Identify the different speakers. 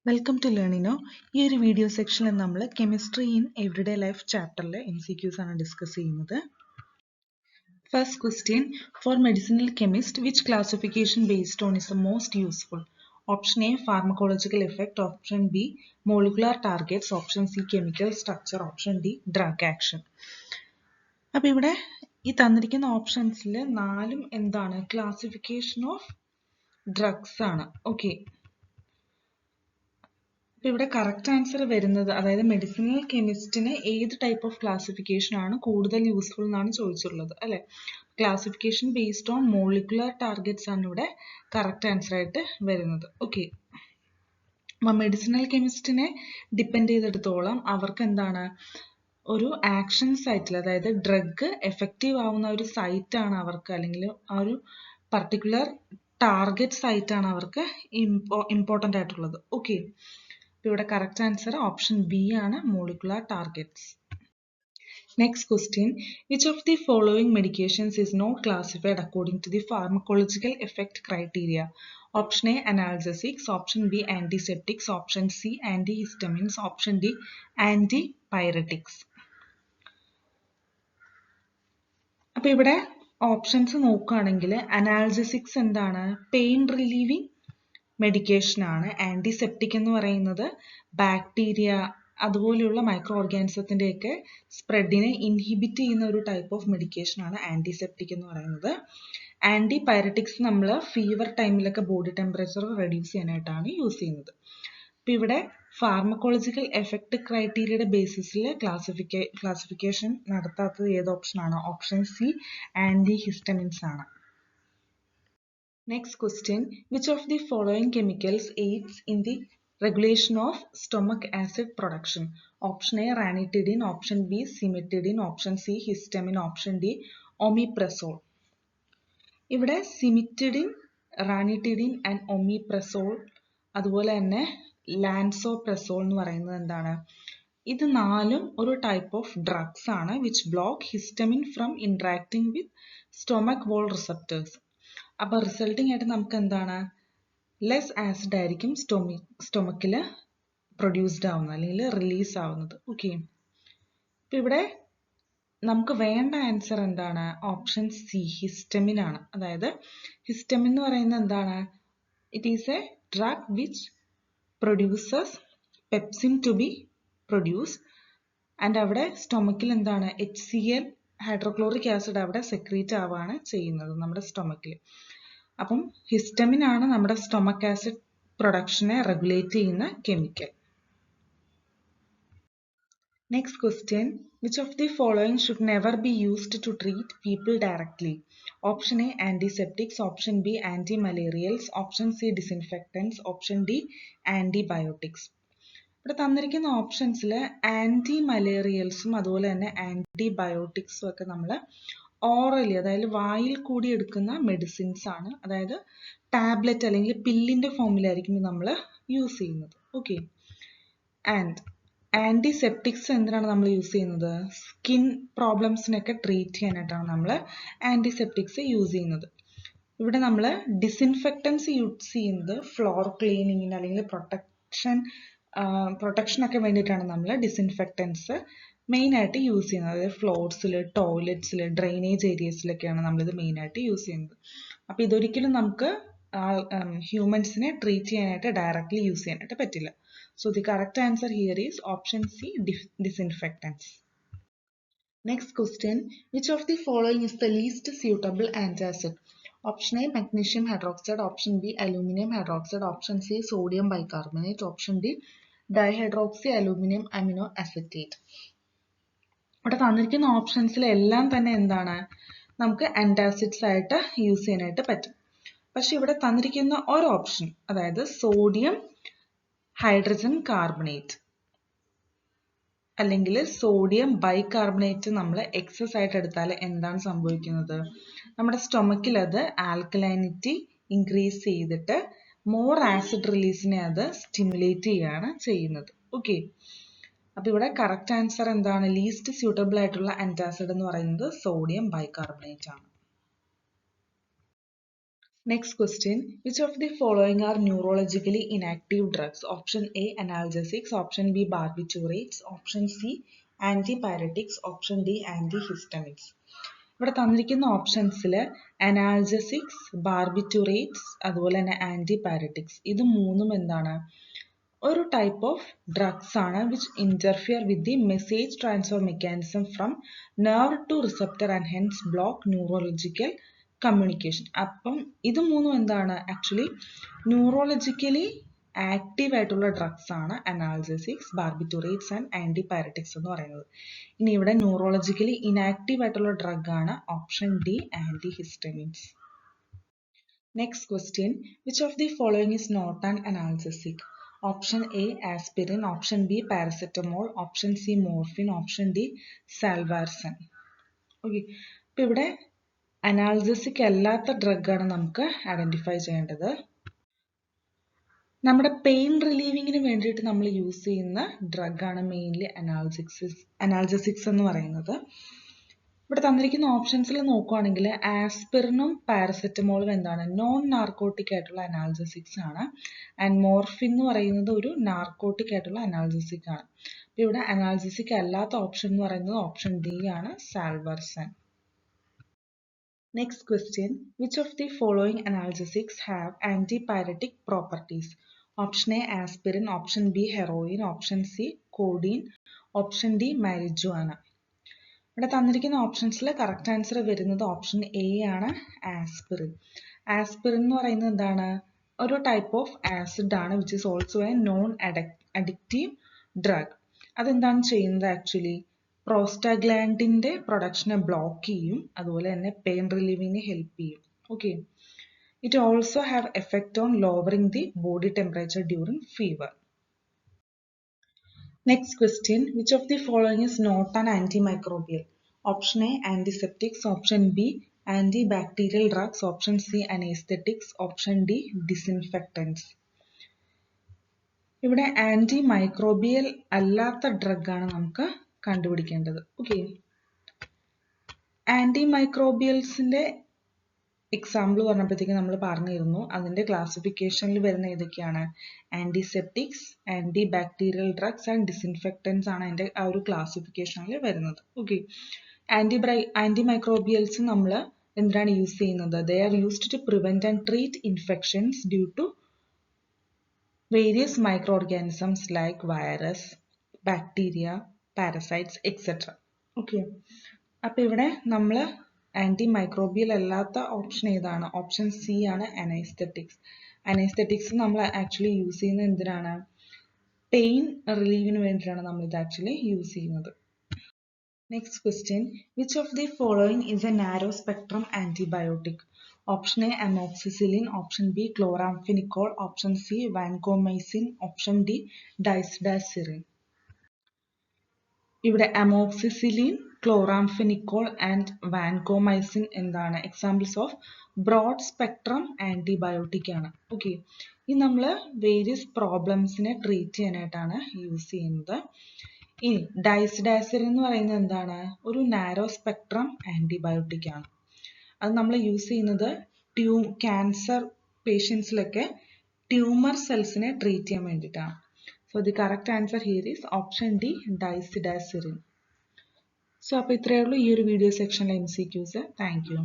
Speaker 1: Welcome to Learnino. ഈ ഒരു video സെക്ഷനിൽ നമ്മൾ കെമിസ്ട്രി ഇൻ എവറിഡേ ലൈഫ് ചാപ്റ്ററിലെ MCQs ആണ് ഡിസ്കസ് ചെയ്യുന്നത്. First question, for medicinal chemist which classification based on is the most useful? Option A pharmacological effect, option B molecular targets, option C chemical structure, option D drug action. അപ്പോൾ ഇവിടെ ഈ തന്നിരിക്കുന്ന ഓപ്ഷൻസിൽ നാലും എന്താണ്? Classification of drugs ആണ്. Okay, ഇവിടെ correct answer വരുന്നത്, അതായത് മെഡിസിനൽ കെമിസ്റ്റിന് ഏത് ടൈപ്പ് ഓഫ് ക്ലാസിഫിക്കേഷൻ ആണ് കൂടുതൽ യൂസ്ഫുൾ എന്നാണ് ചോദിച്ചിട്ടുള്ളത് അല്ലെ. Classification based on molecular targets ആണ് ഇവിടെ കറക്റ്റ് ആൻസർ ആയിട്ട് വരുന്നത്. ഓക്കെ, മെഡിസിനൽ കെമിസ്റ്റിനെ ഡിപ്പെൻഡ് ചെയ്തെടുത്തോളം അവർക്ക് എന്താണ്, ഒരു ആക്ഷൻ സൈറ്റിൽ, അതായത് ഡ്രഗ് എഫക്റ്റീവ് ആവുന്ന ഒരു സൈറ്റ് ആണ് അവർക്ക്, അല്ലെങ്കിൽ ആ ഒരു പർട്ടിക്കുലർ ടാർഗറ്റ് സൈറ്റ് ആണ് അവർക്ക് ഇമ്പോർട്ടൻ്റ് ആയിട്ടുള്ളത്. ഓക്കെ, ഇവിടെ കറക്റ്റ് ആൻസർ ഓപ്ഷൻ ബി ആണ്, molecular targets. Next question, which of the following medications is not classified according to the pharmacological effect criteria? Option A analgesics, option B antiseptics, option C antihistamines, option D antipyretics. അപ്പൊ ഇവിടെ options നോക്കുകയാണെങ്കിൽ analgesics എന്താണ്? Pain relieving medication ആണ്. Antiseptic എന്ന് പറയുന്നത് bacteria അതുപോലെയുള്ള micro ഓർഗാനിസത്തിൻ്റെയൊക്കെ സ്പ്രെഡിനെ inhibit ചെയ്യുന്ന ഒരു ടൈപ്പ് ഓഫ് മെഡിക്കേഷൻ ആണ് ആന്റിസെപ്റ്റിക് എന്ന് പറയുന്നത്. ആന്റിപൈററ്റിക്സ് നമ്മൾ ഫീവർ ടൈമിലൊക്കെ ബോഡി ടെമ്പറേച്ചർ റെഡ്യൂസ് ചെയ്യാനായിട്ടാണ് യൂസ് ചെയ്യുന്നത്. അപ്പം ഇവിടെ ഫാർമക്കോളജിക്കൽ എഫക്ട് ക്രൈറ്റീരിയയുടെ ബേസിസിൽ ക്ലാസിഫിക്കേഷൻ നടത്താത്തത് ഏത് ഓപ്ഷനാണ്? ഓപ്ഷൻ സി ആന്റിഹിസ്റ്റമിൻസ് ആണ്. Next question, which of the following chemicals aids in the regulation of stomach acid production? Option A ranitidine, option B cimetidine, option C histamine, option D omeprazole. ഇവിടെ സിമിറ്റിഡിൻ, ranitidine and omeprazole അതുപോലെ തന്നെ ലാൻസോപ്രസോൾ എന്ന് പറയുന്നത് എന്താണ്? ഇത് നാലും ഒരു ടൈപ്പ് ഓഫ് ഡ്രഗ്സ് ആണ് which block histamine from interacting with stomach wall receptors. അപ്പൊ റിസൾട്ടിങ് ആയിട്ട് നമുക്ക് എന്താണ്? ലെസ് ആസിഡ് ആയിരിക്കും സ്റ്റൊമക്കിൽ പ്രൊഡ്യൂസ്ഡ് ആവുന്നത്, അല്ലെങ്കിൽ റിലീസ് ആവുന്നത്. ഓക്കെ, അപ്പൊ ഇവിടെ നമുക്ക് വേണ്ട ആൻസർ എന്താണ്? ഓപ്ഷൻ സി ഹിസ്റ്റമിൻ ആണ്. അതായത് ഹിസ്റ്റമിൻ എന്ന് പറയുന്നത് എന്താണ്? It is a drug which produces pepsin to be produce, and അവിടെ സ്റ്റൊമക്കിൽ എന്താണ്? HCl ഹൈഡ്രോക്ലോറിക് ആസിഡ് അവിടെ സെക്രീറ്റ് ആവുകയാണ് ചെയ്യുന്നത് നമ്മുടെ സ്റ്റൊമക്കിൽ. അപ്പം ഹിസ്റ്റമിൻ ആണ് നമ്മുടെ സ്റ്റൊമക് ആസിഡ് പ്രൊഡക്ഷനെ റെഗുലേറ്റ് ചെയ്യുന്ന chemical. Next question, which of the following should never be used to treat people directly? Option A antiseptics, option B antimalarials, option C disinfectants, option D antibiotics. ഇവിടെ തന്നിരിക്കുന്ന ഓപ്ഷൻസിൽ anti മലേറിയൽസും അതുപോലെ തന്നെ ആന്റിബയോട്ടിക്സും ഒക്കെ നമ്മൾ orally, അതായത് വായിൽ കൂടി എടുക്കുന്ന മെഡിസിൻസ് ആണ്. അതായത് ടാബ്ലറ്റ് അല്ലെങ്കിൽ പില്ലിന്റെ ഫോമിലായിരിക്കും നമ്മൾ യൂസ് ചെയ്യുന്നത്. ഓക്കെ, ആൻഡ് ആന്റിസെപ്റ്റിക്സ് എന്തിനാണ് നമ്മൾ യൂസ് ചെയ്യുന്നത്? സ്കിൻ പ്രോബ്ലംസിനൊക്കെ ട്രീറ്റ് ചെയ്യാനായിട്ടാണ് നമ്മൾ ആന്റിസെപ്റ്റിക്സ് യൂസ് ചെയ്യുന്നത്. ഇവിടെ നമ്മൾ ഡിസിൻഫെക്റ്റൻസ് യൂസ് ചെയ്യുന്നത് ഫ്ലോർ ക്ലീനിങ്ങിന് അല്ലെങ്കിൽ പ്രൊട്ടക്ഷനൊക്കെ വേണ്ടിയിട്ടാണ് നമ്മൾ ഡിസിൻഫെക്റ്റൻസ് മെയിനായിട്ട് യൂസ് ചെയ്യുന്നത്. അതായത് ഫ്ലോർസിൽ, ടോയ്ലറ്റ്സിൽ, ഡ്രെയിനേജ് ഏരിയസിലൊക്കെയാണ് നമ്മളിത് മെയിനായിട്ട് യൂസ് ചെയ്യുന്നത്. അപ്പോൾ ഇതൊരിക്കലും നമുക്ക് ഹ്യൂമൻസിനെ ട്രീറ്റ് ചെയ്യാനായിട്ട് ഡയറക്റ്റ്ലി യൂസ് ചെയ്യാനായിട്ട് പറ്റില്ല. So the correct answer here is option C disinfectants. Next question, which of the following is the least suitable antacid? Option A magnesium hydroxide, option B aluminum hydroxide, option C sodium bicarbonate, option D dihydroxy aluminum amino acetate. ഇവിടെ തന്നിരിക്കുന്ന ഓപ്ഷൻസിൽ എല്ലാം തന്നെ എന്താണ്? നമുക്ക് antacids ആയിട്ട് use ചെയ്യാനായിട്ട് പറ്റും. പക്ഷെ ഇവിടെ തന്നിരിക്കുന്ന ഒരു ഓപ്ഷൻ, അതായത് സോഡിയം ഹൈഡ്രജൻ കാർബണേറ്റ് അല്ലെങ്കിൽ സോഡിയം ബൈകാർബണേറ്റ് നമ്മൾ എക്സസ് ആയിട്ട് എടുത്താൽ എന്താണ് സംഭവിക്കുന്നത്? നമ്മുടെ സ്റ്റൊമക്കിൽ അത് ആൽക്കലൈനിറ്റി ഇൻക്രീസ് ചെയ്തിട്ട് മോർ ആസിഡ് റിലീസിനെ അത് സ്റ്റിമുലേറ്റ് ചെയ്യുകയാണ് ചെയ്യുന്നത്. ഓക്കെ, അപ്പൊ ഇവിടെ കറക്റ്റ് ആൻസർ എന്താണ്? ലീസ്റ്റ് സ്യൂട്ടബിൾ ആയിട്ടുള്ള ആന്റാസിഡ് എന്ന് പറയുന്നത് സോഡിയം ബൈകാർബണേറ്റ് ആണ്. Next question, which of the following are neurologically inactive drugs? Option A, analgesics. Option B, barbiturates. Option C, antipyretics. Option D, antihistamines. ഇവിടെ തന്നിരിക്കുന്ന ഓപ്ഷൻസിൽ അനാൽജസിക്സ്, ബാർബിറ്റുറേറ്റ്സ്, അതുപോലെ തന്നെ ആന്റിപൈരറ്റിക്സ്, ഇത് മൂന്നും എന്താണ്, ഒരു ടൈപ്പ് ഓഫ് ഡ്രഗ്സ് ആണ് which interfere with the message transfer mechanism from nerve to receptor and hence block neurological communication. അപ്പം ഇത് മൂന്നും എന്താണ്, ആക്ച്വലി ന്യൂറോളജിക്കലി ആക്റ്റീവ് ആയിട്ടുള്ള ഡ്രഗ്സ് ആണ് അനാൽജസിക്സ്, ബാർബിറ്റുറേറ്റ്സ് ആൻഡ് ആന്റിപൈരറ്റിക്സ് എന്ന് പറയുന്നത്. ഇനി ഇവിടെ ന്യൂറോളജിക്കലി ഇനാക്റ്റീവ് ആയിട്ടുള്ള ഡ്രഗ് ആണ് option D, antihistamines. Next question, which of the following is not an analgesic? Option A aspirin, option B paracetamol, option C morphine, option D സാൽവാർസൻ. Okay, ഇപ്പൊ ഇവിടെ analgesic അല്ലാത്ത drug ആണ് നമുക്ക് ഐഡന്റിഫൈ ചെയ്യേണ്ടത്. നമ്മുടെ pain റിലീവിങ്ങിന് വേണ്ടിയിട്ട് നമ്മൾ യൂസ് ചെയ്യുന്ന ഡ്രഗ് ആണ് മെയിൻലി അനാൽജസിക്സ് എന്ന് പറയുന്നത്. ഇവിടെ തന്നിരിക്കുന്ന ഓപ്ഷൻസിൽ നോക്കുവാണെങ്കിൽ ആസ്പിറിനും പാരസെറ്റമോളും എന്താണ്, നോൺ നാർക്കോട്ടിക് ആയിട്ടുള്ള അനാൽജസിക്സ് ആണ്. ആൻഡ് മോർഫിൻ എന്ന് പറയുന്നത് ഒരു നാർക്കോട്ടിക് ആയിട്ടുള്ള അനാൽജസിക് ആണ്. അപ്പൊ ഇവിടെ അനാൽജസിക് അല്ലാത്ത ഓപ്ഷൻ എന്ന് പറയുന്നത് ഓപ്ഷൻ ഡി ആണ്, സാൽവാർസൻ. Next question, which of the following analgesics have antipyretic properties? Option A aspirin, option B heroin, option C codeine, option D marijuana. ഇവിടെ തന്നിരിക്കുന്ന ഓപ്ഷൻസിൽ കറക്റ്റ് ആൻസർ വരുന്നത് ഓപ്ഷൻ എ ആണ്, ആസ്പിറിൻ. ആസ്പിറിൻ എന്ന് പറയുന്നത് എന്താണ്, ഒരു ടൈപ്പ് ഓഫ് ആസിഡ് ആണ് which is also A non addictive drug. അതെന്താണ് ചെയ്യുന്നത്, ആക്ച്വലി പ്രോസ്റ്റാഗ്ലാൻഡിന്റെ പ്രൊഡക്ഷനെ ബ്ലോക്ക് ചെയ്യും, അതുപോലെ തന്നെ പെയിൻ റിലീവിങ്ങിന് ഹെൽപ്പ് ചെയ്യും. Okay, it also have effect on lowering the body temperature during fever. Next question, which of the following is not an antimicrobial? Option A antiseptics, option B antibacterial drugs, option C anesthetics, option D disinfectants. ഇവിടെ antimicrobial അല്ലാത്ത drug ആണ് നമുക്ക് കണ്ടുപിടിക്കേണ്ടത്. Okay, ആന്റിമൈക്രോബിയൽസിന്റെ example പറഞ്ഞപ്പോഴത്തേക്ക് നമ്മൾ പറഞ്ഞിരുന്നു, അതിന്റെ ക്ലാസിഫിക്കേഷനിൽ വരുന്ന ഏതൊക്കെയാണ്, antiseptics, antibacterial drugs and disinfectants ആണ് അതിന്റെ ആ ഒരു ക്ലാസിഫിക്കേഷനിൽ വരുന്നത്. ഓക്കെ, ആന്റിമൈക്രോബിയൽസ് നമ്മൾ എന്തിനാണ് യൂസ് ചെയ്യുന്നത്, they are used to prevent and treat infections due to various microorganisms like virus, bacteria, parasites etcetera. Okay, അപ്പൊ ഇവിടെ നമ്മൾ ആന്റിമൈക്രോബിയൽ അല്ലാത്ത ഓപ്ഷൻ ഏതാണ്, ഓപ്ഷൻ സി ആണ്, അനസ്തെറ്റിക്സ്. അനസ്തെറ്റിക്സ് നമ്മൾ ആക്ച്വലി യൂസ് ചെയ്യുന്നത് എന്തിനാണ്, പെയിൻ റിലീവിന് വേണ്ടിയിട്ടാണ് നമ്മൾ ഇത് ആക്ച്വലി യൂസ് ചെയ്യുന്നത്. Next question, which of the following is a narrow spectrum antibiotic? Option A amoxicillin, option B chloramphenicol, option C vancomycin, option D ഡൈസ്ഡാസിറിൻ. ഇവിടെ അമോക്സിസിലിൻ, ക്ലോറാംഫെനിക്കോൾ ആൻഡ് വാൻകോമൈസിൻ എന്താണ് examples of broad spectrum antibiotic ആണ്. Okay, ഇത് നമ്മൾ various പ്രോബ്ലംസിനെ treat ചെയ്യാനായിട്ടാണ് use ചെയ്യുന്നത്. ഇനി ഡൈസ്ഡാസിറിൻ എന്ന് പറയുന്നത് എന്താണ്, ഒരു നാരോ സ്പെക്ട്രം ആന്റിബയോട്ടിക് ആണ്. അത് നമ്മൾ യൂസ് ചെയ്യുന്നത് ക്യാൻസർ പേഷ്യൻസിലൊക്കെ ട്യൂമർ സെൽസിനെ ട്രീറ്റ് ചെയ്യാൻ വേണ്ടിയിട്ടാണ്. So the correct answer here is option D, ഡൈസ്ഡാസിറിൻ. സോ അപ്പോൾ ഇത്രയേ ഉള്ളൂ ഈ ഒരു വീഡിയോ സെക്ഷനിലെ MCQs. Thank U.